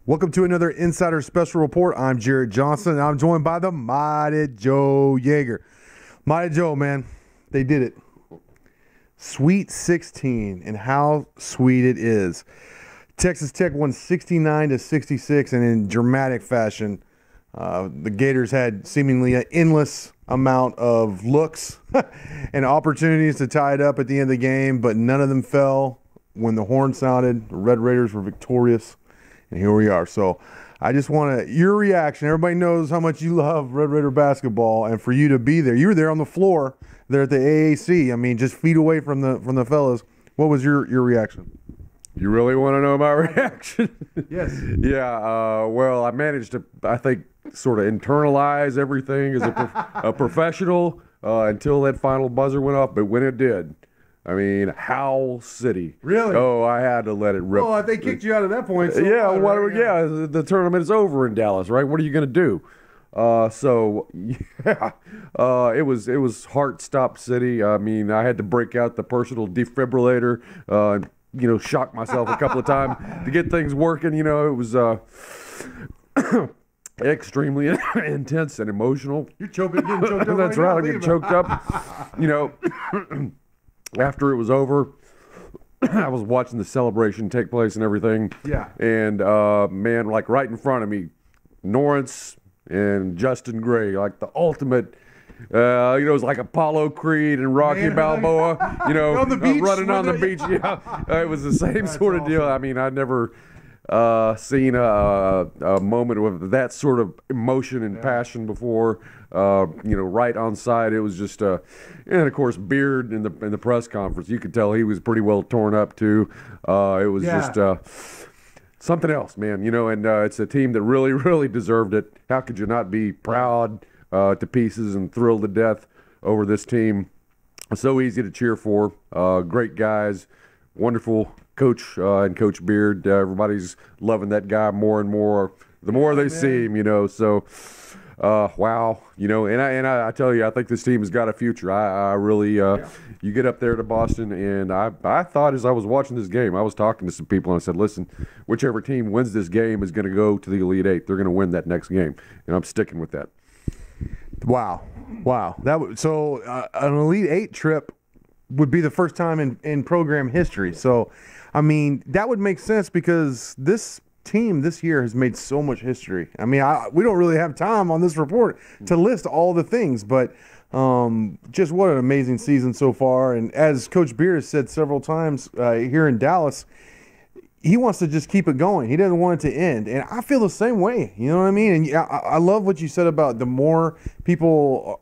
Welcome to another Insider Special Report. I'm Jarret Johnson, and I'm joined by the mighty Joe Yeager. Mighty Joe, man, they did it. Sweet 16, and how sweet it is. Texas Tech won 69-66, and in dramatic fashion, the Gators had seemingly an endless amount of looks and opportunities to tie it up at the end of the game, but none of them fell. When the horn sounded, the Red Raiders were victorious. And here we are. So I just want your reaction. Everybody knows how much you love Red Raider basketball, and for you to be there. You were there on the floor there at the AAC. I mean, just feet away from the fellas. What was your reaction? You really want to know my reaction? Yes. Yeah. Well, I managed to, I think, sort of internalize everything as a professional until that final buzzer went off. But when it did, I mean, Howl City. Really? Oh, I had to let it rip. Well, they kicked you out at that point. So yeah, right? the tournament is over in Dallas, right? What are you going to do? It was heart-stopped city. I mean, I had to break out the personal defibrillator, shock myself a couple of times to get things working. You know, it was extremely intense and emotional. You're getting choked up. That's right. I'm getting choked up. You know. After it was over, I was watching the celebration take place and everything. Yeah. And, man, like right in front of me, Norrance and Justin Gray, like the ultimate, it was like Apollo Creed and Rocky Balboa, on the beach, running on the beach. Yeah. It was the same sort of deal. I mean, I'd never seen a moment with that sort of emotion and passion before. Right on side, it was just, and of course, Beard in the press conference, you could tell he was pretty well torn up too. It was just something else, man. And it's a team that really, really deserved it. How could you not be proud to pieces and thrilled to death over this team? So easy to cheer for. Great guys, wonderful coach and Coach Beard. Everybody's loving that guy more and more. The more they see him, So. Wow, and I tell you, I think this team has got a future. I really, you get up there to Boston, and I thought as I was watching this game, I was talking to some people, and I said, listen, whichever team wins this game is going to go to the Elite Eight. They're going to win that next game, and I'm sticking with that. Wow. So an Elite Eight trip would be the first time in program history. So, I mean, that would make sense because this team this year has made so much history. I mean, we don't really have time on this report to list all the things, but just what an amazing season so far. And as Coach Beard has said several times here in Dallas, he wants to just keep it going. He doesn't want it to end. And I feel the same way. You know what I mean? And I love what you said about the more people,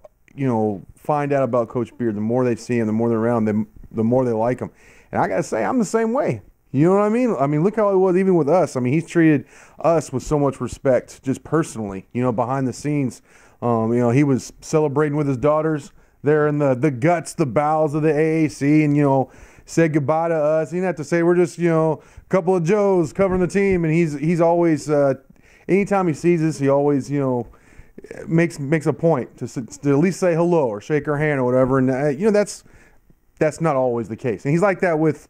find out about Coach Beard, the more they see him, the more they're around them, the more they like him. And I got to say, I'm the same way. You know what I mean? I mean, look how it was even with us. I mean, he's treated us with so much respect, just personally, behind the scenes. He was celebrating with his daughters there in the guts, the bowels of the AAC, and, said goodbye to us. He didn't have to say we're just, a couple of Joes covering the team. And he's always, anytime he sees us, he always, makes a point to at least say hello or shake her hand or whatever. And, that's not always the case. And he's like that with,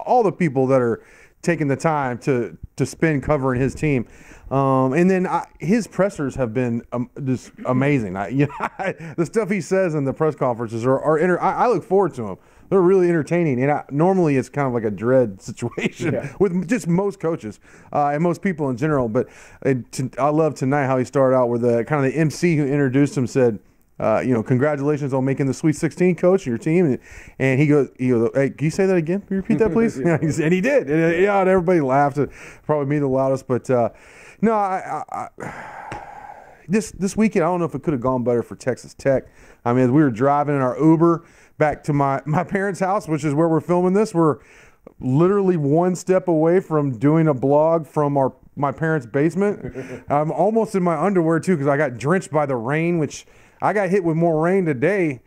all the people that are taking the time to spend covering his team. And then his pressers have been just amazing. The stuff he says in the press conferences I look forward to them. They're really entertaining. And normally it's kind of like a dread situation with just most coaches and most people in general. But I love tonight how he started out with the kind of the MC who introduced him said, congratulations on making the Sweet 16, coach, and your team. And he goes, hey, can you say that again? Can you repeat that, please? And he did. And everybody laughed. Probably me the loudest. But, no, this weekend, I don't know if it could have gone better for Texas Tech. I mean, as we were driving in our Uber back to my parents' house, which is where we're filming this, we're literally one step away from doing a blog from my parents' basement. I'm almost in my underwear, too, because I got drenched by the rain, which – I got hit with more rain today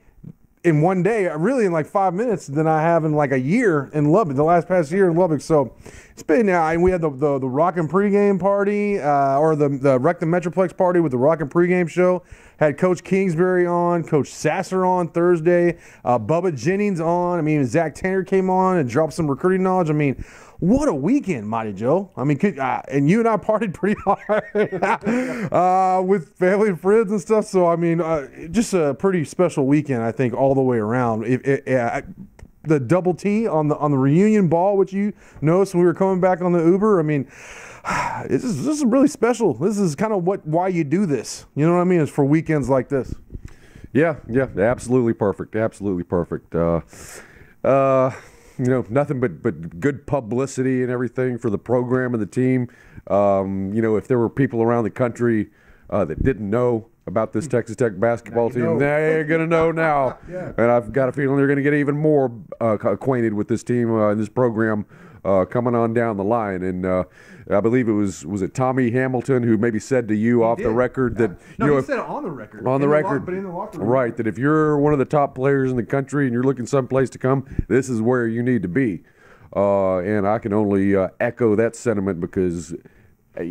in one day, really in like 5 minutes, than I have in like a year in Lubbock, the past year in Lubbock. So it's been, we had the Rockin' pregame party, or the Wreck the Metroplex party with the Rockin' pregame show. Had Coach Kingsbury on, Coach Sasser on Thursday, Bubba Jennings on. I mean, Zach Tanner came on and dropped some recruiting knowledge. I mean, what a weekend, Mighty Joe. I mean, and you and I partied pretty hard with family and friends and stuff. So, I mean, just a pretty special weekend, I think, all the way around. The double T on the reunion ball, which you noticed when we were coming back on the Uber. I mean, this is really special. This is kind of why you do this. You know what I mean? It's for weekends like this. Yeah, absolutely perfect. Absolutely perfect. Nothing but good publicity and everything for the program and the team. If there were people around the country that didn't know about this Texas Tech basketball team, they're going to know now. Yeah. And I've got a feeling they're going to get even more acquainted with this team and this program coming on down the line. And I believe it was it Tommy Hamilton who maybe said to you off the record that he said it on the record. On the record, but in the locker room. Right, that if you're one of the top players in the country and you're looking someplace to come, this is where you need to be. And I can only echo that sentiment because I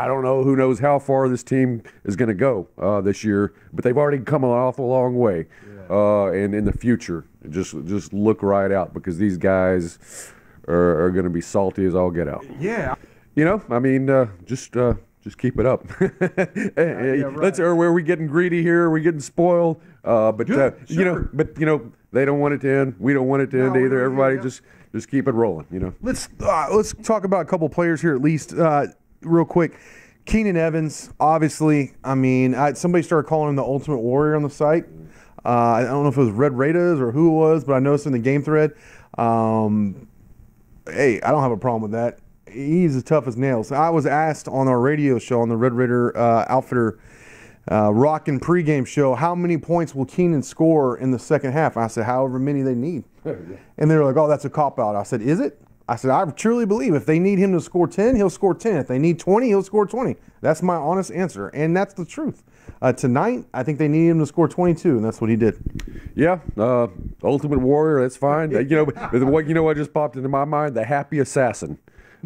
don't know who knows how far this team is going to go this year, but they've already come an awful long way. Yeah. And in the future, just look right out because these guys are going to be salty as all get out. Yeah. Just keep it up. Right. Are we getting greedy here? Are we getting spoiled? But sure. They don't want it to end. We don't want it to end either. Everybody just keep it rolling. Let's talk about a couple players here at least. Real quick, Keenan Evans, obviously, I mean, somebody started calling him the Ultimate Warrior on the site. I don't know if it was Red Raiders or who it was, but I noticed in the game thread. Hey, I don't have a problem with that. He's as tough as nails. I was asked on our radio show, on the Red Raider Outfitter Rockin' pregame show, how many points will Keenan score in the second half? I said, however many they need. And they were like, oh, that's a cop-out. I said, is it? I said, I truly believe if they need him to score 10, he'll score 10. If they need 20, he'll score 20. That's my honest answer, and that's the truth. Tonight, I think they need him to score 22, and that's what he did. Yeah, Ultimate Warrior, that's fine. What just popped into my mind? The Happy Assassin.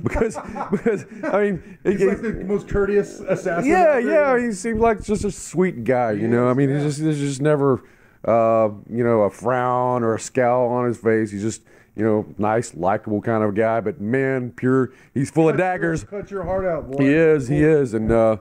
Because I mean, he's like the most courteous assassin. Yeah, he seemed like just a sweet guy. I mean, there's just never a frown or a scowl on his face. He's just nice, likable kind of guy. But man, pure, he's full of daggers. Cut your heart out, boy. He is, and I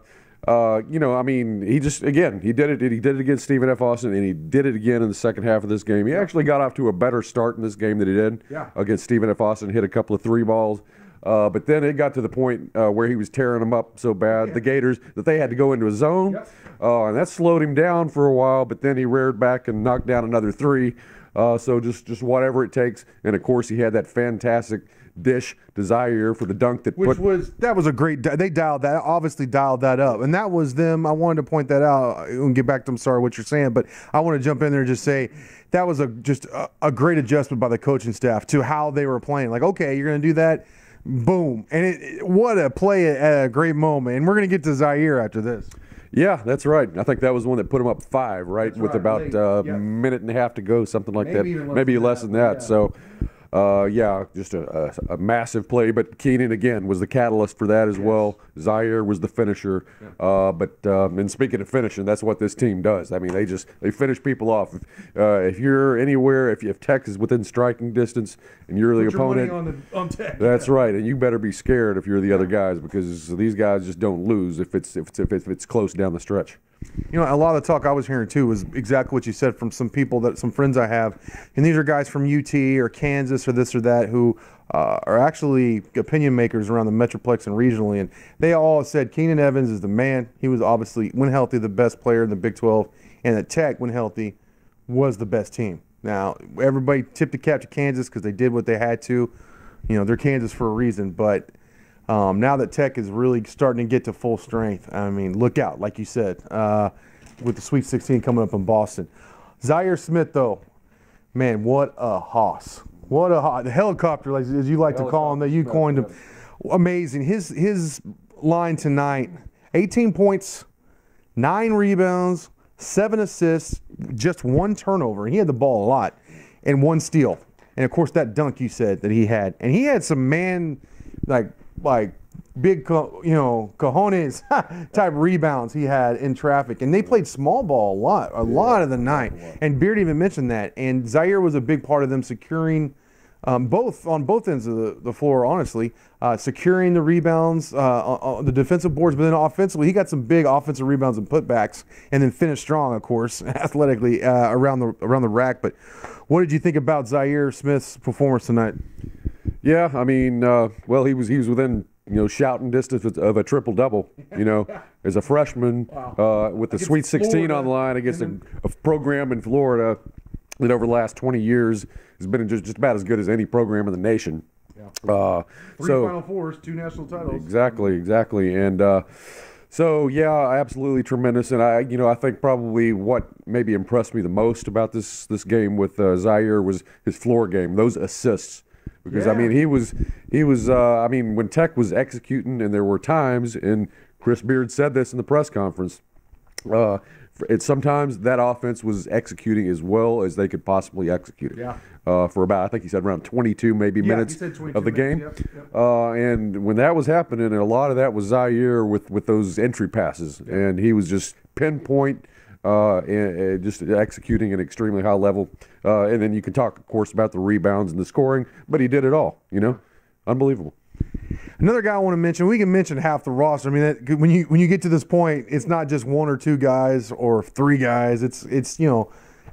mean, he did it. He did it against Stephen F. Austin, and he did it again in the second half of this game. He actually got off to a better start in this game than he did against Stephen F. Austin. Hit a couple of three balls. But then it got to the point where he was tearing them up so bad, the Gators, that they had to go into a zone. And that slowed him down for a while, but then he reared back and knocked down another three. So just whatever it takes. And, of course, he had that fantastic dish to Zaire for the dunk that was a great – they obviously dialed that up. And that was them – I wanted to point that out and get back to – I'm sorry what you're saying, but I want to jump in there and just say that was just a great adjustment by the coaching staff to how they were playing. Like, okay, you're going to do that – boom. And what a play at a great moment. And we're going to get to Zaire after this. Yeah, that's right. I think that was the one that put him up 5, right? That's with about a minute and a half to go, something like that. Maybe less than that. Yeah. So, just a massive play. But Keenan, again, was the catalyst for that as well. Zaire was the finisher. And speaking of finishing, that's what this team does. I mean, they finish people off. If you're anywhere, if Tech is within striking distance and you're the opponent, on Tech. That's right. And you better be scared if you're the other guys because these guys just don't lose if it's close down the stretch. A lot of the talk I was hearing too was exactly what you said from some friends I have, and these are guys from UT or Kansas or this or that who are actually opinion makers around the Metroplex and regionally, and they all said Keenan Evans is the man. He was obviously, when healthy, the best player in the Big 12, and at Tech, when healthy, was the best team. Now, everybody tipped the cap to Kansas because they did what they had to. They're Kansas for a reason, but now that Tech is really starting to get to full strength, I mean, look out, like you said, with the Sweet 16 coming up in Boston. Zaire Smith, though, man, what a hoss. The helicopter, as you like to call him, that you coined him. Amazing. His line tonight, 18 points, 9 rebounds, 7 assists, just 1 turnover. He had the ball a lot, and 1 steal. And, of course, that dunk you said that he had. And he had some like big, cojones type rebounds he had in traffic. And they played small ball a lot of the night. And Beard even mentioned that. And Zaire was a big part of them securing both on both ends of the floor, honestly, securing the rebounds on the defensive boards, but then offensively, he got some big offensive rebounds and putbacks, and then finished strong, of course, athletically around the rack. But what did you think about Zaire Smith's performance tonight? Yeah, I mean, well, he was within shouting distance of a triple double. As a freshman, wow. With the Sweet 16 on the line against a program in Florida that over the last 20 years has been just about as good as any program in the nation. Yeah. Three Final Fours, 2 national titles. Exactly. And so yeah, absolutely tremendous. And I think probably what maybe impressed me the most about this game with Zaire was his floor game, those assists. Because I mean, he was. I mean, when Tech was executing, and there were times, and Chris Beard said this in the press conference. Sometimes that offense was executing as well as they could possibly execute it. Yeah. For about, I think he said around 22 minutes of the game. Yep. And when that was happening, and a lot of that was Zaire with those entry passes, and he was just pinpoint. And just executing at an extremely high level. And then you can talk, of course, about the rebounds and the scoring, but he did it all, Unbelievable. Another guy I want to mention, we can mention half the roster. I mean, when you get to this point, it's not just 1 or 2 guys or 3 guys. It's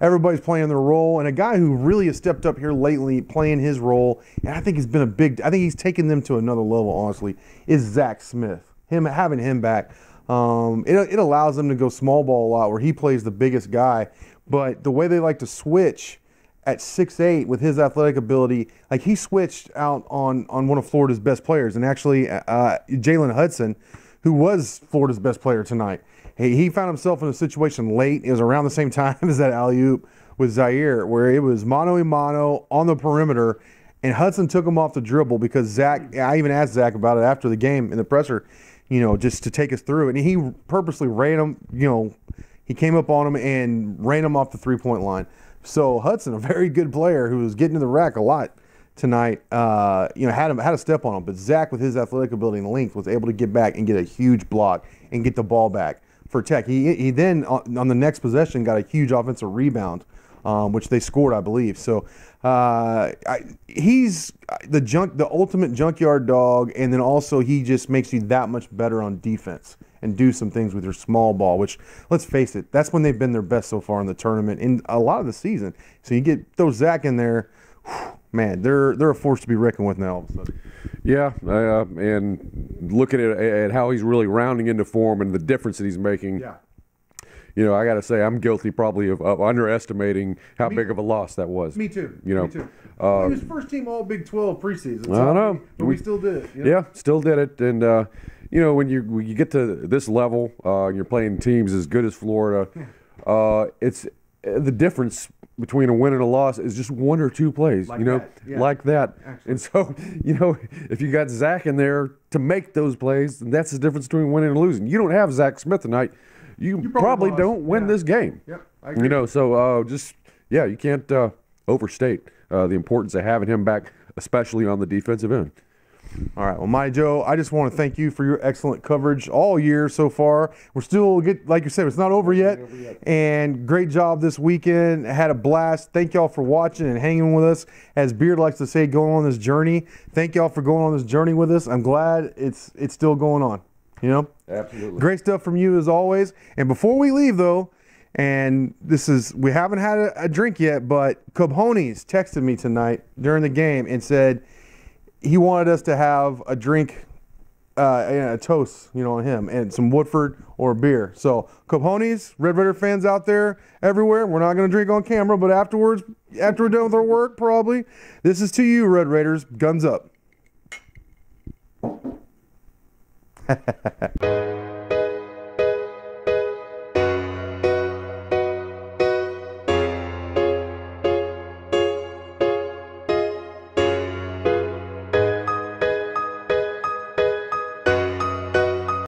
everybody's playing their role. And a guy who really has stepped up here lately playing his role, and I think has been I think he's taken them to another level, honestly, is Zack Smith. Having him back. It allows them to go small ball a lot where he plays the biggest guy, but the way they like to switch at 6'8" with his athletic ability, like he switched out on one of Florida's best players, and actually Jalen Hudson, who was Florida's best player tonight, he found himself in a situation late. It was around the same time as that alley-oop with Zaire, where it was mano-a-mano on the perimeter, and Hudson took him off the dribble because I even asked Zack about it after the game in the presser, just to take us through. And he purposely ran him, he came up on him and ran him off the three-point line. So Hudson, a very good player who was getting to the rack a lot tonight, had a step on him. But Zack, with his athletic ability and length, was able to get back and get a huge block and get the ball back for Tech. He then, on the next possession, got a huge offensive rebound, which they scored, I believe. So he's the ultimate junkyard dog, and then also he just makes you that much better on defense and do some things with your small ball, which, let's face it, that's when they've been their best so far in the tournament in a lot of the season. So you throw Zack in there, man, they're a force to be reckoned with now all of a sudden. Yeah, and looking at how he's really rounding into form and the difference that he's making. Yeah. I got to say, I'm guilty probably of underestimating how big of a loss that was. Me too. Me too. He was first team All Big 12 preseason. I know. But we still did it. Yeah, still did it. And, when you get to this level, and you're playing teams as good as Florida, it's the difference between a win and a loss is just 1 or 2 plays, like that. Actually. And so, if you got Zack in there to make those plays, then that's the difference between winning and losing. You don't have Zack Smith tonight. You probably don't win this game. Yep, I agree. So you can't overstate the importance of having him back, especially on the defensive end. All right. Well, Mighty Joe, I just want to thank you for your excellent coverage all year so far. We're still, like you said, it's not over yet. And great job this weekend. Had a blast. Thank y'all for watching and hanging with us. As Beard likes to say, going on this journey. Thank y'all for going on this journey with us. I'm glad it's still going on. Absolutely. Great stuff from you as always. And before we leave, though, and we haven't had a drink yet, but Cabhones texted me tonight during the game and said he wanted us to have a drink, a toast, on him, and some Woodford or beer. So Cabhones, Red Raider fans out there everywhere, we're not going to drink on camera, but afterwards, after we're done with our work, probably, this is to you, Red Raiders. Guns up.